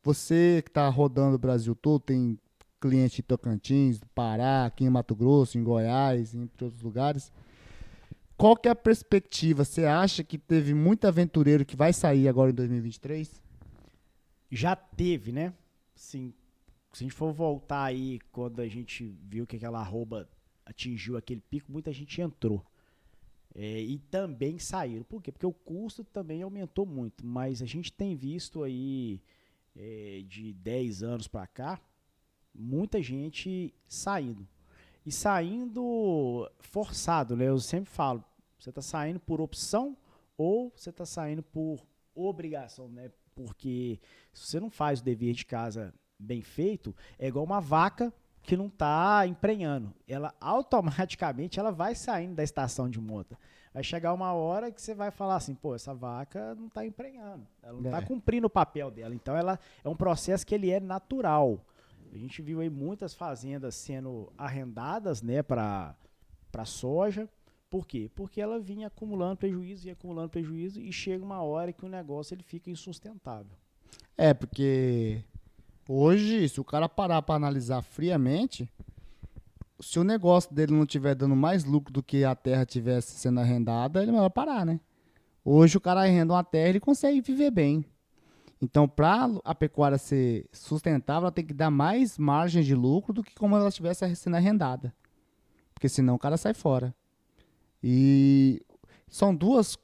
Você que está rodando o Brasil todo, tem cliente em Tocantins, Pará, aqui em Mato Grosso, em Goiás, entre outros lugares. Qual que é a perspectiva? Você acha que teve muito aventureiro que vai sair agora em 2023? Já teve, né? Sim, se a gente for voltar aí, quando a gente viu que aquela arroba atingiu aquele pico, muita gente entrou. E também saíram. Por quê? Porque o custo também aumentou muito. Mas a gente tem visto aí, de 10 anos para cá, muita gente saindo. E saindo forçado, né? Eu sempre falo, você está saindo por opção ou você está saindo por obrigação, né? Porque se você não faz o dever de casa bem feito, é igual uma vaca que não está emprenhando. Ela automaticamente ela vai saindo da estação de monta. Vai chegar uma hora que você vai falar assim, pô, essa vaca não está emprenhando, ela não está É. cumprindo o papel dela. Então ela é um processo que ele é natural. A gente viu aí muitas fazendas sendo arrendadas, né, para soja. Por quê? Porque ela vinha acumulando prejuízo e chega uma hora que o negócio ele fica insustentável. Porque hoje, se o cara parar para analisar friamente, se o negócio dele não estiver dando mais lucro do que a terra tivesse sendo arrendada, ele é melhor parar, né? Hoje o cara arrenda uma terra e ele consegue viver bem. Então, para a pecuária ser sustentável, ela tem que dar mais margem de lucro do que como ela estivesse sendo arrendada. Porque senão o cara sai fora. E são dois,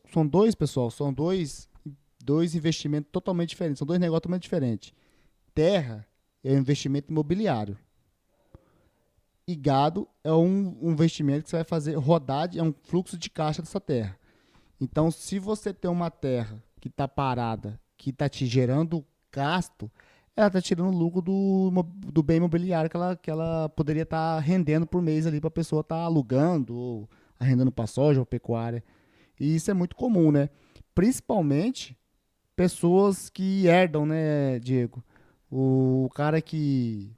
pessoal, são dois investimentos totalmente diferentes, são dois negócios totalmente diferentes. Terra é um investimento imobiliário. E gado é um investimento que você vai fazer rodar, é um fluxo de caixa dessa terra. Então, se você tem uma terra que está parada, que está te gerando gasto, ela está tirando lucro do bem imobiliário que ela poderia estar rendendo por mês ali para a pessoa estar alugando ou arrendando para soja ou pecuária. E isso é muito comum, né? Principalmente pessoas que herdam, né, Diego? O cara que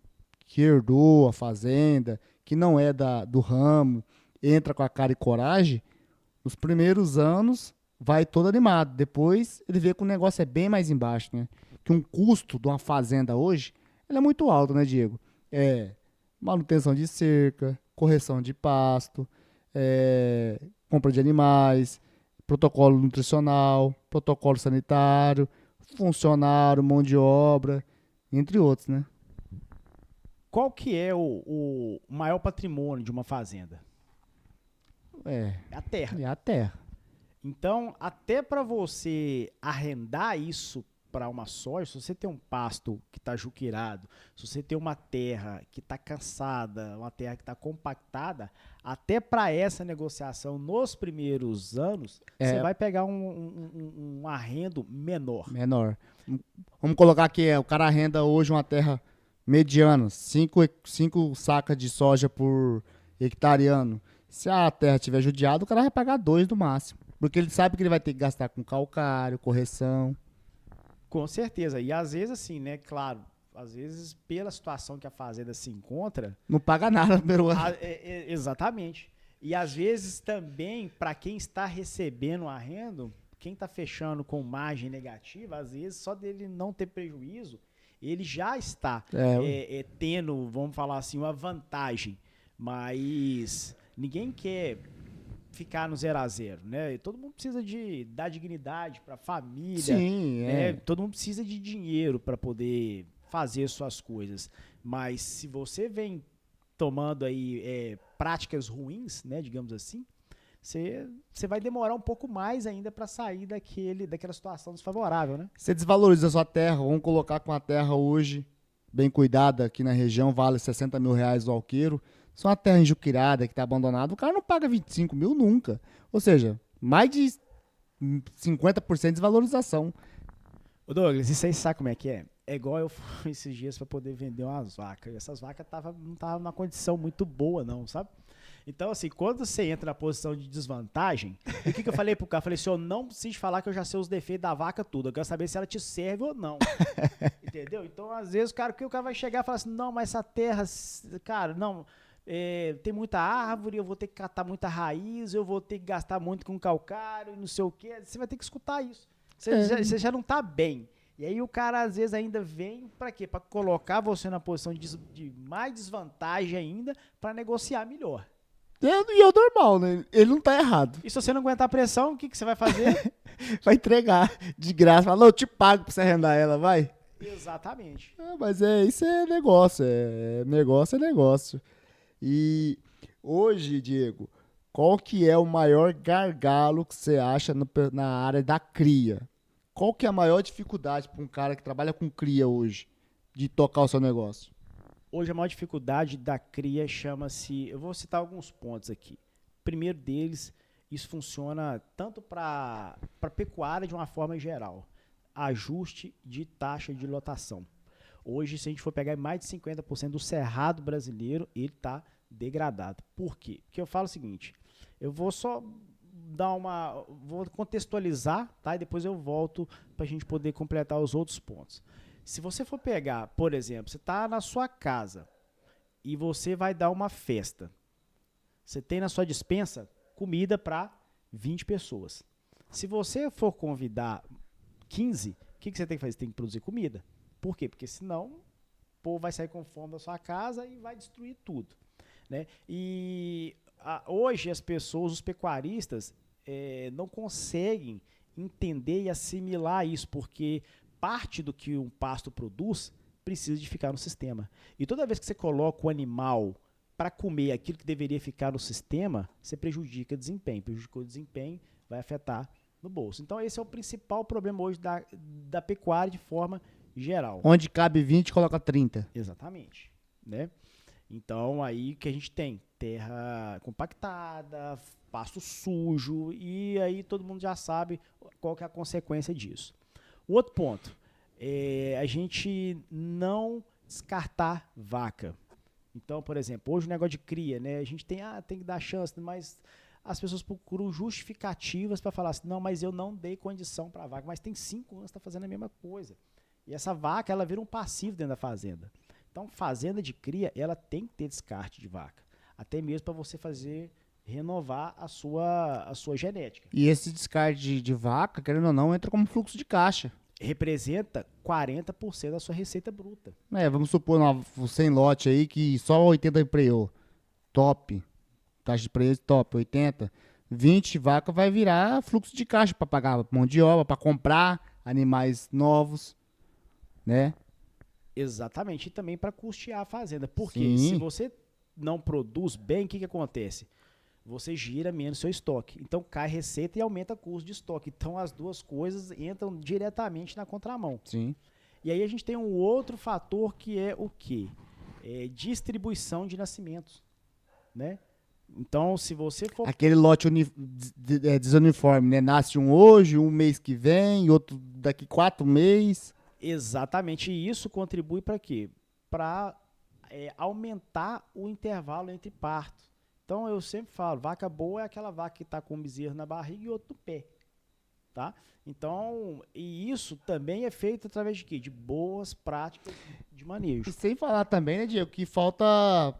herdou a fazenda, que não é do ramo, entra com a cara e coragem, nos primeiros anos vai todo animado. Depois ele vê que o negócio é bem mais embaixo, né? Que um custo de uma fazenda hoje, ele é muito alto, né, Diego? É manutenção de cerca, correção de pasto, é, compra de animais, protocolo nutricional, protocolo sanitário, funcionário, mão de obra, entre outros, né? Qual que é o maior patrimônio de uma fazenda? É, É a terra. é a terra. Então, até para você arrendar isso para uma soja, se você tem um pasto que está juqueirado, se você tem uma terra que está cansada, uma terra que está compactada, até para essa negociação nos primeiros anos, você É vai pegar um arrendo menor. menor. Vamos colocar que o cara arrenda hoje uma terra mediana, cinco sacas de soja por hectare ano. Se a terra tiver judiada, o cara vai pagar dois no máximo. Porque ele sabe que ele vai ter que gastar com calcário, correção. Com certeza. E às vezes, assim, né? Claro, às vezes, pela situação que a fazenda se encontra, Não paga nada no primeiro ano. exatamente. E às vezes também, para quem está recebendo o arrendo, quem está fechando com margem negativa, às vezes só dele não ter prejuízo, ele já está Ué. tendo, vamos falar assim, uma vantagem. Mas ninguém quer ficar no 0 a 0, né? E todo mundo precisa de dar dignidade para a família, Sim, né? é. Todo mundo precisa de dinheiro para poder fazer suas coisas. Mas se você vem tomando aí práticas ruins, né, digamos assim, você vai demorar um pouco mais ainda para sair daquela situação desfavorável, né? Você desvaloriza a sua terra. Vamos colocar com a terra hoje, bem cuidada aqui na região, vale R$ 60 mil o alqueiro. Se é uma terra enjuquirada que está abandonada, o cara não paga 25 mil nunca. Ou seja, mais de 50% de desvalorização. Ô Douglas, isso aí sabe como é que é? É igual eu fui esses dias para poder vender umas vacas. E essas vacas não estavam numa condição muito boa, não, sabe? Então, assim, quando você entra na posição de desvantagem, e o que eu falei pro cara? Eu falei assim, eu não preciso falar que eu já sei os defeitos da vaca tudo. Eu quero saber se ela te serve ou não. Entendeu? Então, às vezes, o cara vai chegar e falar assim, não, mas essa terra, cara, não, tem muita árvore, eu vou ter que catar muita raiz, eu vou ter que gastar muito com calcário, não sei o quê. Você vai ter que escutar isso. É, Você já não tá bem. E aí o cara às vezes ainda vem pra quê? Pra colocar você na posição de mais desvantagem ainda pra negociar melhor. E é o normal, né? Ele não tá errado. E se você não aguentar a pressão, o que você vai fazer? Vai entregar de graça. Fala, não, eu te pago pra você arrendar ela, vai. Exatamente. Mas isso é negócio. Negócio é negócio. E hoje, Diego, qual que é o maior gargalo que você acha na área da cria? Qual que é a maior dificuldade para um cara que trabalha com cria hoje de tocar o seu negócio? Hoje a maior dificuldade da cria chama-se... Eu vou citar alguns pontos aqui. Primeiro deles, isso funciona tanto para pecuária de uma forma geral. Ajuste de taxa de lotação. Hoje, se a gente for pegar mais de 50% do cerrado brasileiro, ele está degradado. Por quê? Porque eu falo o seguinte, eu vou só vou contextualizar, tá? E depois eu volto para a gente poder completar os outros pontos. Se você for pegar, por exemplo, você está na sua casa e você vai dar uma festa. Você tem na sua despensa comida para 20 pessoas. Se você for convidar 15, o que você tem que fazer? Você tem que produzir comida. Por quê? Porque senão o povo vai sair com fome da sua casa e vai destruir tudo. Né? E hoje as pessoas, os pecuaristas, não conseguem entender e assimilar isso, porque parte do que um pasto produz precisa de ficar no sistema. E toda vez que você coloca o animal para comer aquilo que deveria ficar no sistema, você prejudica o desempenho. Prejudicou o desempenho, vai afetar no bolso. Então esse é o principal problema hoje da pecuária de forma geral. Onde cabe 20, coloca 30. Exatamente. Né? Então aí que a gente tem terra compactada, pasto sujo, e aí todo mundo já sabe qual que é a consequência disso. O outro ponto é a gente não descartar vaca. Então, por exemplo, hoje o negócio de cria, né? A gente tem que dar chance, mas as pessoas procuram justificativas para falar assim, não, mas eu não dei condição para a vaca, mas tem 5 anos que está fazendo a mesma coisa. E essa vaca, ela vira um passivo dentro da fazenda. Então, fazenda de cria, ela tem que ter descarte de vaca. Até mesmo para você renovar a sua genética. E esse descarte de vaca, querendo ou não, entra como fluxo de caixa. Representa 40% da sua receita bruta. Vamos supor, no 100 lote aí que só 80 empreou. Top. Taxa de preço top, 80. 20 vaca vai virar fluxo de caixa para pagar mão de obra, para comprar animais novos, né? Exatamente. E também para custear a fazenda. Porque Sim. se você não produz bem, o que acontece? Você gira menos seu estoque. Então cai receita e aumenta o custo de estoque. Então as duas coisas entram diretamente na contramão. Sim. E aí a gente tem um outro fator que é o quê? Distribuição de nascimentos. Né? Então, se você for... Aquele lote desuniforme, né? Nasce um hoje, um mês que vem, outro daqui 4 meses. Exatamente. E isso contribui para quê? Para aumentar o intervalo entre parto. Então, eu sempre falo, vaca boa é aquela vaca que está com um bezerro na barriga e outro no pé. Tá? Então, e isso também é feito através de quê? De boas práticas de manejo. E sem falar também, né, Diego, que falta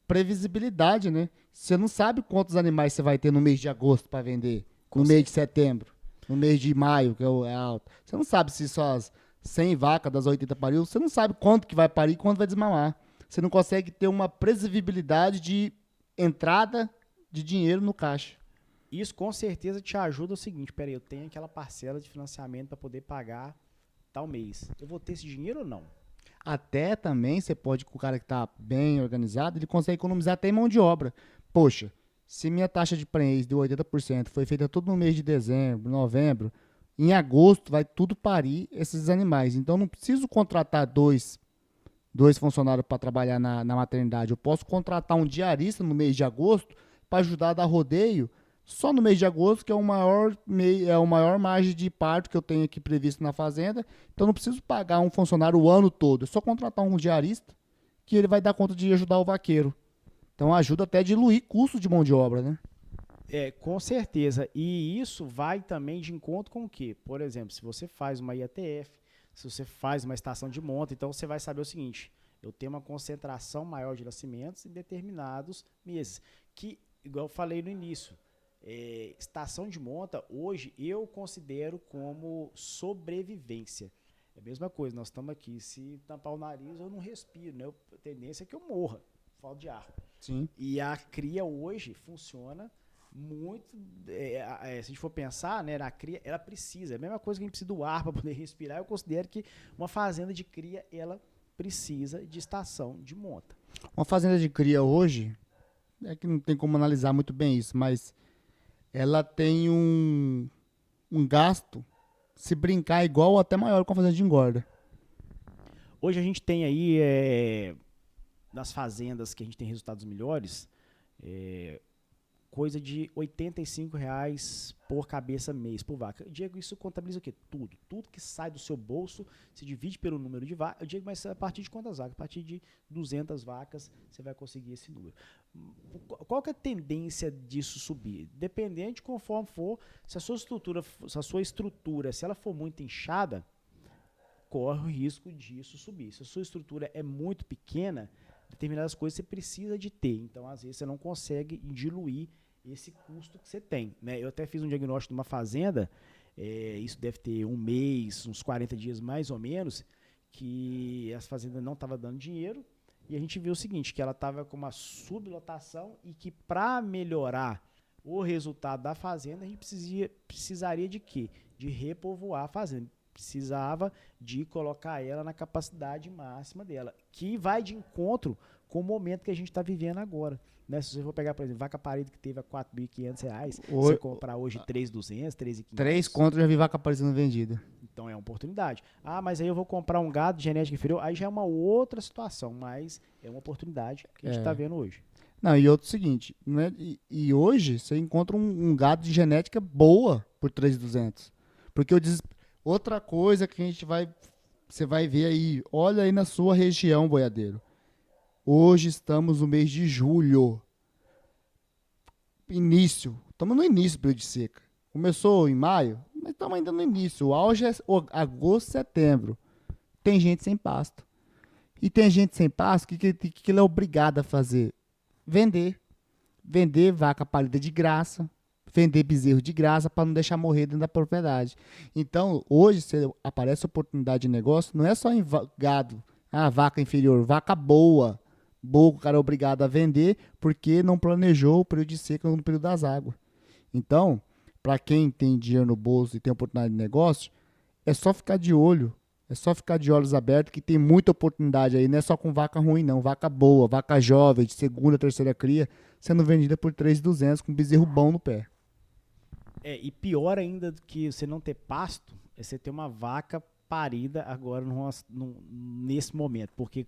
previsibilidade, né? Você não sabe quantos animais você vai ter no mês de agosto para vender, no mês de setembro, no mês de maio, que é alto. Você não sabe se só as 100 vacas das 80 pariu, você não sabe quanto que vai parir e quanto vai desmamar. Você não consegue ter uma previsibilidade de entrada de dinheiro no caixa. Isso com certeza te ajuda o seguinte, peraí, eu tenho aquela parcela de financiamento para poder pagar tal mês. Eu vou ter esse dinheiro ou não? Até também você pode, com o cara que está bem organizado, ele consegue economizar até em mão de obra. Poxa, se minha taxa de prenhez deu 80%, foi feita tudo no mês de dezembro, novembro, em agosto vai tudo parir esses animais. Então não preciso contratar dois funcionários para trabalhar na maternidade. Eu posso contratar um diarista no mês de agosto para ajudar a dar rodeio só no mês de agosto, que é o maior margem de parto que eu tenho aqui previsto na fazenda. Então não preciso pagar um funcionário o ano todo. É só contratar um diarista que ele vai dar conta de ajudar o vaqueiro. Então ajuda até a diluir custo de mão de obra, né? Com certeza. E isso vai também de encontro com o quê? Por exemplo, se você faz uma IATF, se você faz uma estação de monta, então você vai saber o seguinte, eu tenho uma concentração maior de nascimentos em determinados meses. Que, igual eu falei no início, estação de monta, hoje, eu considero como sobrevivência. É a mesma coisa, nós estamos aqui, se tampar o nariz eu não respiro, né? A tendência é que eu morra, falta de ar. Sim. E a cria hoje funciona muito, se a gente for pensar, né, na cria, ela precisa, é a mesma coisa que a gente precisa do ar para poder respirar, eu considero que uma fazenda de cria, ela precisa de estação de monta. Uma fazenda de cria hoje, é que não tem como analisar muito bem isso, mas ela tem um gasto, se brincar, igual ou até maior com a fazenda de engorda. Hoje a gente tem aí, nas fazendas que a gente tem resultados melhores, coisa de R$ 85 por cabeça mês, por vaca. Diego, isso contabiliza o quê? Tudo. Tudo que sai do seu bolso se divide pelo número de vacas. Eu digo, mas a partir de quantas vacas? A partir de 200 vacas você vai conseguir esse número. Qual que é a tendência disso subir? Dependente conforme for, se a sua estrutura, se ela for muito inchada, corre o risco disso subir. Se a sua estrutura é muito pequena, determinadas coisas você precisa de ter. Então, às vezes, você não consegue diluir esse custo que você tem, né? Eu até fiz um diagnóstico de uma fazenda, isso deve ter um mês, uns 40 dias mais ou menos, que essa fazenda não estava dando dinheiro, e a gente viu o seguinte, que ela estava com uma sublotação e que para melhorar o resultado da fazenda, a gente precisaria de quê? De repovoar a fazenda. Precisava de colocar ela na capacidade máxima dela, que vai de encontro com o momento que a gente está vivendo agora. Né? Se você for pegar, por exemplo, vaca parida que teve a R$ 4.500, você comprar hoje 3.200, 3.500. 3 conto, já vi vaca parida sendo vendida. Então é uma oportunidade. Ah, mas aí eu vou comprar um gado de genética inferior, aí já é uma outra situação, mas é uma oportunidade que a gente está vendo hoje. Não, e outro seguinte, né? E hoje você encontra um gado de genética boa por 3.200. Porque outra coisa que você vai ver aí, olha aí na sua região, boiadeiro. Hoje estamos no mês de julho. Estamos no início do período de seca. Começou em maio, mas estamos ainda no início. O auge é agosto, setembro. Tem gente sem pasto. E tem gente sem pasto, o que ele é obrigado a fazer? Vender. Vender vaca parida de graça. Vender bezerro de graça para não deixar morrer dentro da propriedade. Então, hoje, se aparece oportunidade de negócio, não é só em gado, vaca inferior, vaca boa. Boa, o cara é obrigado a vender porque não planejou o período de seca no período das águas. Então, para quem tem dinheiro no bolso e tem oportunidade de negócio, é só ficar de olho, é só ficar de olhos abertos que tem muita oportunidade aí, não é só com vaca ruim não, vaca boa, vaca jovem, de segunda, terceira cria, sendo vendida por 3.200 com bezerro bom no pé. E pior ainda do que você não ter pasto, é você ter uma vaca parida agora nesse momento, porque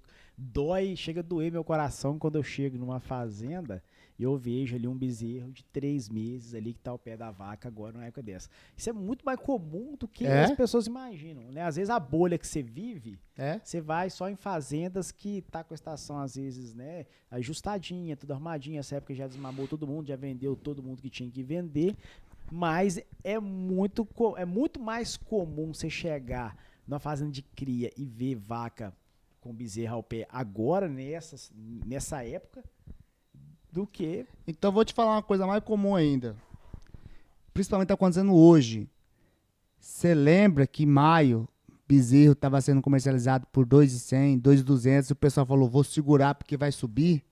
chega a doer meu coração quando eu chego numa fazenda e eu vejo ali um bezerro de 3 meses ali que está ao pé da vaca agora numa época dessa. Isso é muito mais comum do que as pessoas imaginam, né? Às vezes a bolha que você vive, você vai só em fazendas que tá com a estação às vezes, né, ajustadinha, tudo arrumadinha, essa época já desmamou todo mundo, já vendeu todo mundo que tinha que vender, mas é muito mais comum você chegar numa fazenda de cria e ver vaca com bezerro ao pé agora, nessa época, do que... Então vou te falar uma coisa mais comum ainda. Principalmente está acontecendo hoje. Você lembra que em maio, bezerro estava sendo comercializado por 2.100, 2.200 e o pessoal falou, vou segurar porque vai subir?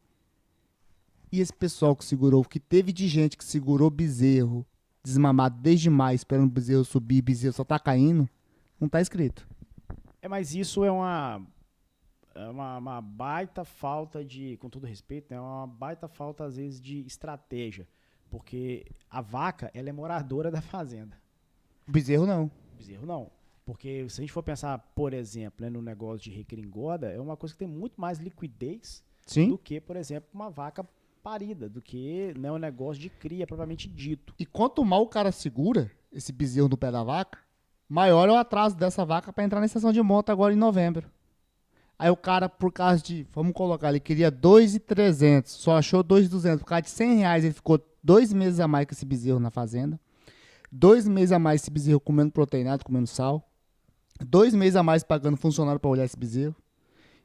E esse pessoal que segurou, que teve de gente que segurou bezerro desmamado desde maio, esperando o bezerro subir, bezerro só tá caindo, não tá escrito. Mas isso é uma baita falta de, com todo respeito, é uma baita falta às vezes de estratégia, porque a vaca, ela é moradora da fazenda. O bezerro não. O bezerro não. Porque se a gente for pensar, por exemplo, né, no negócio de recringoda, é uma coisa que tem muito mais liquidez do que, por exemplo, uma vaca parida, do que, né, um negócio de cria propriamente dito. E quanto mal o cara segura esse bezerro no pé da vaca, maior é o atraso dessa vaca para entrar na estação de monta agora em novembro. Aí o cara, por causa de, vamos colocar, ele queria 2.300, só achou 2.200, por causa de R$100, ele ficou 2 meses a mais com esse bezerro na fazenda, 2 meses a mais esse bezerro comendo proteinado, comendo sal, 2 meses a mais pagando funcionário para olhar esse bezerro,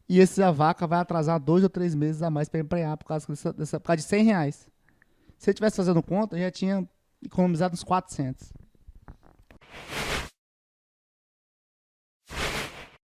e essa vaca vai atrasar 2 ou 3 meses a mais para emprenhar por causa de R$100. Se ele estivesse fazendo conta, já tinha economizado uns 400.